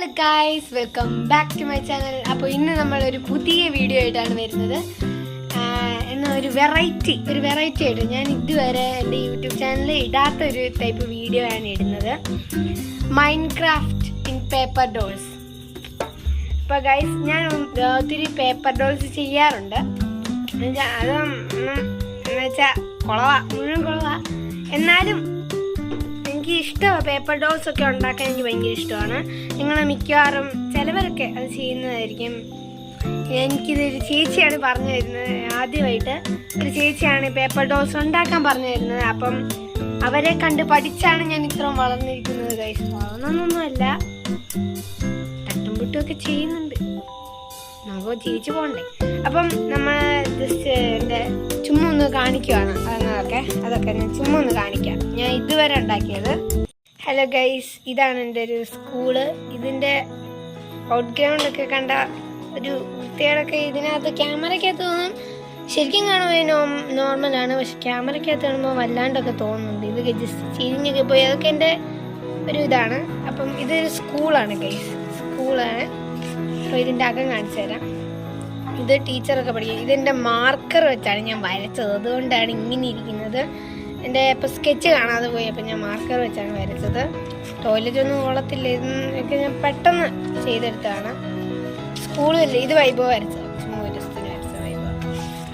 Hello guys, welcome back to my channel. അപ്പോൾ ഇന്ന് നമ്മളൊരു പുതിയ വീഡിയോ ആയിട്ടാണ് വരുന്നത്. എന്നാൽ ഒരു വെറൈറ്റി ആയിട്ട് ഞാൻ ഇതുവരെ എൻ്റെ യൂട്യൂബ് ചാനലിൽ ഇടാത്തൊരു ടൈപ്പ് വീഡിയോ ആണ് ഇടുന്നത്. Minecraft in paper dolls. അപ്പോൾ ഗൈസ്, ഞാൻ ഒത്തിരി പേപ്പർ ഡോൾസ് ചെയ്യാറുണ്ട്. അത് എന്നുവെച്ചാൽ മുഴുവൻ കുളവാ. എന്നാലും എനിക്ക് ഇഷ്ടമാണ് പേപ്പർ ഡോൾസ് ഒക്കെ ഉണ്ടാക്കാൻ. എനിക്ക് ഭയങ്കര ഇഷ്ടമാണ്. നിങ്ങൾ മിക്കവാറും ചിലവരൊക്കെ അത് ചെയ്യുന്നതായിരിക്കും. എനിക്കിതൊരു ചേച്ചിയാണ് പറഞ്ഞു തരുന്നത്. ആദ്യമായിട്ട് ഒരു ചേച്ചിയാണ് പേപ്പർ ഡോൾസ് ഉണ്ടാക്കാൻ പറഞ്ഞു തരുന്നത്. അപ്പം അവരെ കണ്ട് പഠിച്ചാണ് ഞാൻ ഇത്രയും വളർന്നിരിക്കുന്നത്. ഗൈസ്, വളർന്നൊന്നുമല്ല, തട്ടും പുട്ടുമൊക്കെ ചെയ്യുന്നുണ്ട്. നമുക്ക് ജീവിച്ചു പോകണ്ടേ. അപ്പം നമ്മൾ ജസ്റ്റ് എൻ്റെ ചുമ്മാ ഒന്ന് കാണിക്കുവാണ്. അതൊക്കെ ഞാൻ ചുമ്മാ ഒന്ന് കാണിക്കാം. ഞാൻ ഇതുവരെ ഉണ്ടാക്കിയത്. ഹലോ ഗൈസ്, ഇതാണ് എൻ്റെ ഒരു സ്കൂള്. ഇതിൻ്റെ ഔട്ട്ഗ്രൗണ്ട് ഒക്കെ കണ്ട ഒരു വൃത്തികേടൊക്കെ ഇതിനകത്ത് ക്യാമറയ്ക്കകത്ത് തോന്നും. ശരിക്കും കാണുമ്പോൾ നോർമലാണ്, പക്ഷെ ക്യാമറയ്ക്കകത്ത് കാണുമ്പോൾ വല്ലാണ്ടൊക്കെ തോന്നുന്നുണ്ട്. ഇത് ജസ്റ്റ് ചിരിഞ്ഞൊക്കെ പോയി. അതൊക്കെ എൻ്റെ ഒരു ഇതാണ്. അപ്പം ഇതൊരു സ്കൂളാണ് ഗൈസ്, സ്കൂളാണ്. അപ്പോൾ ഇതിൻ്റെ അകം കാണിച്ചു തരാം. ഇത് ടീച്ചറൊക്കെ പഠിക്കും. ഇതെൻ്റെ മാർക്കർ വെച്ചാണ് ഞാൻ വരച്ചത്. അതുകൊണ്ടാണ് ഇങ്ങനെ ഇരിക്കുന്നത്. എൻ്റെ ഇപ്പോൾ സ്കെച്ച് കാണാതെ പോയി. അപ്പം ഞാൻ മാർക്കർ വെച്ചാണ് വരച്ചത്. ടോയ്ലറ്റ് ഒന്നും കൊള്ളത്തില്ല. ഇതൊക്കെ ഞാൻ പെട്ടെന്ന് ചെയ്തെടുത്തതാണ്. സ്കൂളില്ല, ഇത് വൈഭവ വരച്ചത്. ചുമ്മാ ഒരു ദിവസത്തിന് വരച്ച വൈഭവ.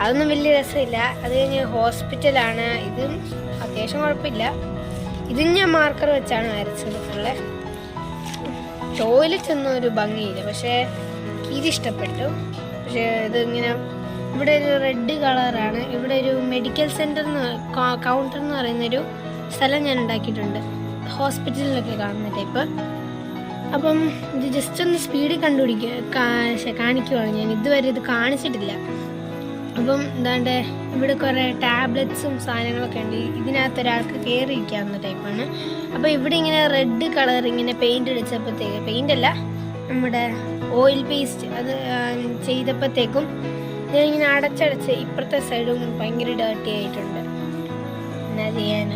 അതൊന്നും വലിയ രസമില്ല. അത് കഴിഞ്ഞ് ഹോസ്പിറ്റലാണ്. ഇതും അത്യാവശ്യം കുഴപ്പമില്ല. ഇതും ഞാൻ മാർക്കർ വെച്ചാണ് വരച്ചത് ഫുള്ള്. ടോയ്ലറ്റ് ഒന്നും ഒരു ഭംഗിയില്ല, പക്ഷേ ഇതിഷ്ടപ്പെട്ടു. പക്ഷേ ഇതിങ്ങനെ ഇവിടെ ഒരു റെഡ് കളറാണ്. ഇവിടെ ഒരു മെഡിക്കൽ സെൻറ്റർ കൗണ്ടർ എന്ന് പറയുന്നൊരു സ്ഥലം ഞാൻ ഉണ്ടാക്കിയിട്ടുണ്ട്. ഹോസ്പിറ്റലിലൊക്കെ കാണുന്ന ടൈപ്പ്. അപ്പം ഇത് ജസ്റ്റ് ഒന്ന് സ്പീഡിൽ കാണിക്കുവാണ് ഞാൻ. ഇതുവരെ ഇത് കാണിച്ചിട്ടില്ല. അപ്പം എന്താണ്ട് ഇവിടെ കുറേ ടാബ്ലറ്റ്സും സാധനങ്ങളൊക്കെ ഉണ്ട്. ഇതിനകത്ത് ഒരാൾക്ക് കയറിയിരിക്കാവുന്ന ടൈപ്പാണ്. അപ്പോൾ ഇവിടെ ഇങ്ങനെ റെഡ് കളർ ഇങ്ങനെ പെയിൻറ് അടിച്ചപ്പോഴത്തേക്ക്, പെയിൻ്റ് അല്ല, നമ്മുടെ ഓയിൽ പേസ്റ്റ് അത് ചെയ്തപ്പോഴത്തേക്കും ഇതിങ്ങനെ അടച്ചടച്ച് ഇപ്പുറത്തെ സൈഡും ഭയങ്കര ഡേർട്ടി ആയിട്ടുണ്ട്. എന്നാ ചെയ്യാൻ.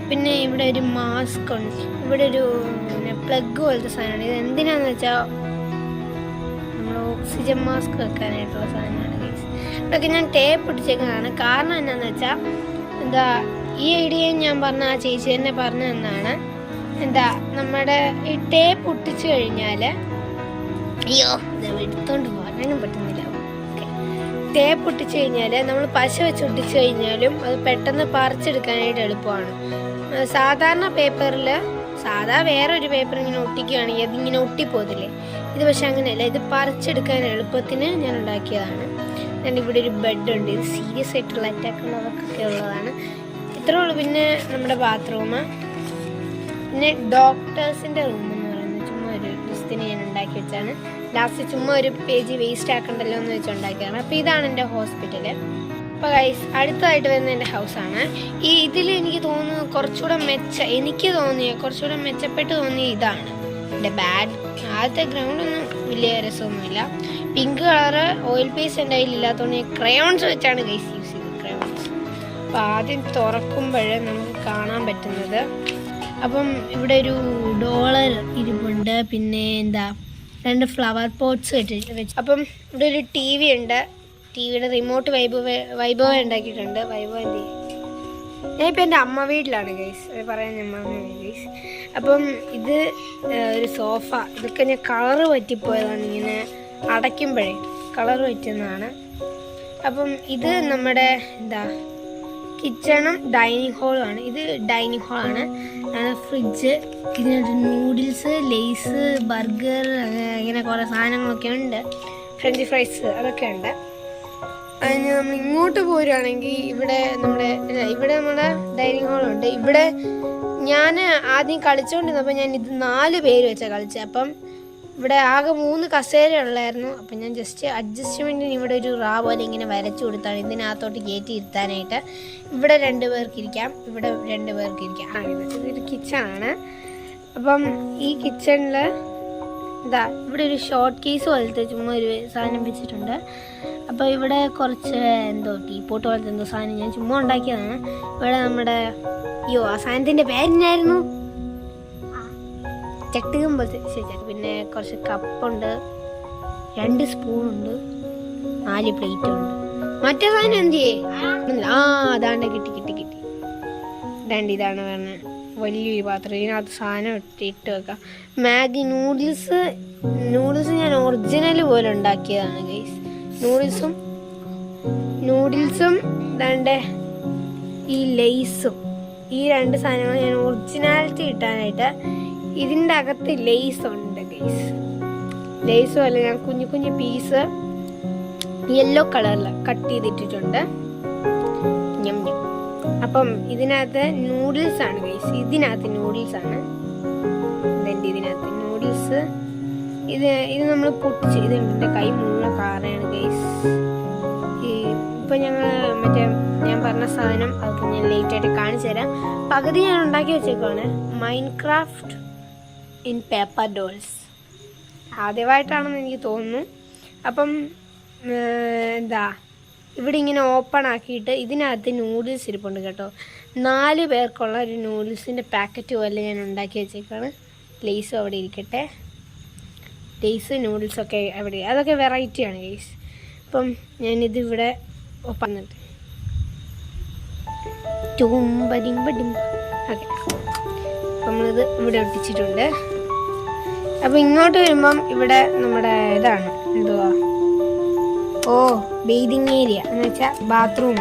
പിന്നെ ഇവിടെ ഒരു മാസ്ക് ഉണ്ട്. ഇവിടെ ഒരു പ്ലഗ് പോലത്തെ സാധനമാണ്. ഇത് എന്തിനാന്ന് വെച്ചാൽ നമ്മൾ ഓക്സിജൻ മാസ്ക് വെക്കാനായിട്ടുള്ള സാധനമാണ്. ഇവിടെയൊക്കെ ഞാൻ ടേപ്പ് ഒട്ടിച്ചേക്കുന്നതാണ്. കാരണം എന്നാന്ന് വെച്ചാൽ ഈ ഐഡിയ ഞാൻ പറഞ്ഞ ആ ചേച്ചി തന്നെ പറഞ്ഞു തന്നാണ്. നമ്മുടെ ഈ ടേപ്പ് ഒട്ടിച്ചു കഴിഞ്ഞാൽ, അയ്യോ എടുത്തോണ്ട് പോകാനും പറ്റുന്നില്ല. ടേപ്പ് ഒട്ടിച്ചു കഴിഞ്ഞാൽ നമ്മൾ പശ വെച്ച് ഒട്ടിച്ചു കഴിഞ്ഞാലും അത് പെട്ടെന്ന് പറിച്ചെടുക്കാനായിട്ട് എളുപ്പമാണ്. സാധാരണ പേപ്പറിൽ വേറൊരു പേപ്പർ ഇങ്ങനെ ഒട്ടിക്കുകയാണെങ്കിൽ അതിങ്ങനെ ഒട്ടിപ്പോതില്ലേ. ഇത് പക്ഷെ അങ്ങനെയല്ല. ഇത് പറിച്ചെടുക്കാൻ എളുപ്പത്തിന് ഞാൻ ഉണ്ടാക്കിയതാണ്. ഇവിടെ ഒരു ബെഡ് ഉണ്ട്. ഇത് സീരിയസ് ആയിട്ടുള്ള അറ്റാക്ക് ഉള്ളവർക്കൊക്കെ ഉള്ളതാണ്. ഇത്രേ ഉള്ളൂ. പിന്നെ നമ്മുടെ ബാത്റൂം, പിന്നെ ഡോക്ടേഴ്സിൻ്റെ റൂം എന്ന് പറയുന്നത് ചുമ്മാ ഒരു ലിസ്റ്റിന് ഞാൻ ഉണ്ടാക്കി വെച്ചാണ്. ലാസ്റ്റ് ചുമ്മാ ഒരു പേജ് വേസ്റ്റ് ആക്കണ്ടല്ലോ എന്ന് വെച്ചുണ്ടാക്കിയതാണ്. അപ്പോൾ ഇതാണ് എൻ്റെ ഹോസ്പിറ്റല്. അപ്പോൾ ഗൈസ്, അടുത്തതായിട്ട് വരുന്ന എൻ്റെ ഹൗസാണ്. ഇതിൽ എനിക്ക് തോന്നുന്നു കുറച്ചുകൂടെ കുറച്ചുകൂടെ മെച്ചപ്പെട്ട് തോന്നിയ ഇതാണ് എൻ്റെ ബാഡ്. ആദ്യത്തെ ഗ്രൗണ്ടൊന്നും വലിയ രസമൊന്നുമില്ല. പിങ്ക് കളറ് ഓയിൽ പേസ്റ്റ് എൻ്റെ കയ്യിലില്ലാത്തതുകൊണ്ട് ഞാൻ ക്രയോൺസ് വെച്ചാണ് ഗൈസ് യൂസ് ചെയ്തത്. ക്രയോൺസ്. അപ്പോൾ ആദ്യം തുറക്കുമ്പോഴേ നമുക്ക് കാണാൻ പറ്റുന്നത്, അപ്പം ഇവിടെ ഒരു ഡോളർ ഇരിപ്പുണ്ട്. പിന്നെ 2 ഫ്ലവർ പോട്ട്സ് വെച്ച്. അപ്പം ഇവിടെ ഒരു ടി വി ഉണ്ട്. ടിവിയുടെ റിമോട്ട് വൈഭവ ഉണ്ടാക്കിയിട്ടുണ്ട്. വൈഭവ ഞാനിപ്പോൾ എൻ്റെ അമ്മ വീട്ടിലാണ് ഗൈസ്. പറയാൻ അമ്മ ഗൈസ്. അപ്പം ഇത് ഒരു സോഫ. ഇതൊക്കെ ഞാൻ കളറ് പറ്റിപ്പോയതാണ്. ഇങ്ങനെ അടയ്ക്കുമ്പോഴേ കളർ പറ്റുന്നതാണ്. അപ്പം ഇത് നമ്മുടെ കിച്ചണും ഡൈനിങ് ഹോളുമാണ്. ഇത് ഡൈനിങ് ഹോളാണ്. ഫ്രിഡ്ജ്, ഇതിനകത്ത് നൂഡിൽസ്, ലേസ്, ബർഗർ, അങ്ങനെ കുറേ സാധനങ്ങളൊക്കെ ഉണ്ട്. ഫ്രഞ്ച് ഫ്രൈസ് അതൊക്കെ ഉണ്ട്. അതിന് നമ്മൾ ഇങ്ങോട്ട് പോരുവാണെങ്കിൽ ഇവിടെ നമ്മുടെ ഡൈനിങ് ഹോളുണ്ട്. ഇവിടെ ഞാൻ ആദ്യം കളിച്ചുകൊണ്ടിരുന്നപ്പോൾ ഞാൻ ഇത് 4 പേര് വെച്ചാണ് കളിച്ചത്. അപ്പം ഇവിടെ ആകെ 3 കസേര ഉള്ളായിരുന്നു. അപ്പം ഞാൻ ജസ്റ്റ് അഡ്ജസ്റ്റ്മെൻറ്റിന് ഇവിടെ ഒരു പോലെ ഇങ്ങനെ വരച്ചു കൊടുത്താണ് ഇതിനകത്തോട്ട് കയറ്റി ഇരുത്താനായിട്ട്. ഇവിടെ 2 പേർക്ക് ഇരിക്കാം, ഇവിടെ 2 പേർക്ക് ഇരിക്കാം. ഇതൊരു കിച്ചണാണ്. അപ്പം ഈ കിച്ചണിൽ ഇവിടെ ഒരു ഷോർട്ട് കേസ് പോലത്തെ ചുമ്മാ ഒരു സാധനം വെച്ചിട്ടുണ്ട്. അപ്പോൾ ഇവിടെ കുറച്ച് ടീപ്പോട്ട് പോലത്തെ എന്തോ സാധനം ഞാൻ ചുമ്മാ ഉണ്ടാക്കിയതാണ്. ഇവിടെ നമ്മുടെ ആ സാധനത്തിൻ്റെ പേരെന്നായിരുന്നു? ചട്ടുകം പോലത്തെ പിന്നെ കുറച്ച് കപ്പുണ്ട്, 2 സ്പൂണുണ്ട്, 4 പ്ലേറ്റ് ഉണ്ട്. മറ്റേ സാധനം എന്ത് ചെയ്യേ? അതാണ്ട് കിട്ടി. ഇതാണ് പറഞ്ഞ വലിയൊരു പാത്രം. ഇതിനകത്ത് സാധനം ഇട്ട് വെക്കാം. മാഗി നൂഡിൽസ് ഞാൻ ഒറിജിനൽ പോലെ ഉണ്ടാക്കിയതാണ് ഗൈസ്. നൂഡിൽസും ഇതാണ്ട് ഈ ലേസും, ഈ 2 സാധനങ്ങൾ ഞാൻ ഒറിജിനാലിറ്റി കിട്ടാനായിട്ട് ഇതിൻ്റെ അകത്ത് ലേസ് ഉണ്ട് ഗൈസ്. ലേസും അല്ല, ഞാൻ കുഞ്ഞു പീസ് യെല്ലോ കളറിൽ കട്ട് ചെയ്തിട്ടിട്ടുണ്ട്. അപ്പം ഇതിനകത്ത് നൂഡിൽസ് ആണ് ഗൈസ്. ഇതിനകത്ത് നൂഡിൽസ് ഇത് നമ്മൾ പൊട്ടിച്ച് ഇതിൻ്റെ കൈ മുഴുവൻ കാറയാണ് ഗൈസ്. ഇപ്പം ഞാൻ പറഞ്ഞ സാധനം അതൊക്കെ ഞാൻ ലേറ്റായിട്ട് കാണിച്ചു തരാം. പകുതി ഞാൻ ഉണ്ടാക്കി വെച്ചേക്കുവാണ്. മൈൻക്രാഫ്റ്റ് ഇൻ പേപ്പർ ഡോൾസ് ആദ്യമായിട്ടാണെന്ന് എനിക്ക് തോന്നുന്നു. അപ്പം ഇവിടെ ഇങ്ങനെ ഓപ്പൺ ആക്കിയിട്ട് ഇതിനകത്ത് നൂഡിൽസ് ഇരിപ്പുണ്ട് കേട്ടോ. 4 പേർക്കുള്ള ഒരു നൂഡിൽസിൻ്റെ പാക്കറ്റ് പോലെ ഞാൻ ഉണ്ടാക്കി വെച്ചേക്കാണ്. ലേസും അവിടെ ഇരിക്കട്ടെ. ലേസ് നൂഡിൽസൊക്കെ അവിടെ, അതൊക്കെ വെറൈറ്റിയാണ് ഗൈസ്. അപ്പം ഞാനിതിവിടെ ഓപ്പൺ ഓക്കെ. നമ്മളിത് ഇവിടെ ഒട്ടിച്ചിട്ടുണ്ട്. അപ്പം ഇങ്ങോട്ട് വരുമ്പം ഇവിടെ നമ്മുടെ ഇതാണ് ബേതിങ് ഏരിയ എന്ന് വെച്ചാൽ ബാത്റൂം,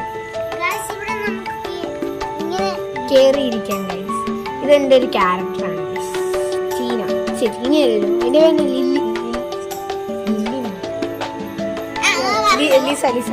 കേറിയിരിക്കാൻ ഗൈസ്. ഇതെൻ്റെ ഒരു ക്യാരക്ടറാണ് ഗൈസ്. ചീനയല്ലോ എൻ്റെ പേര് ലിസ.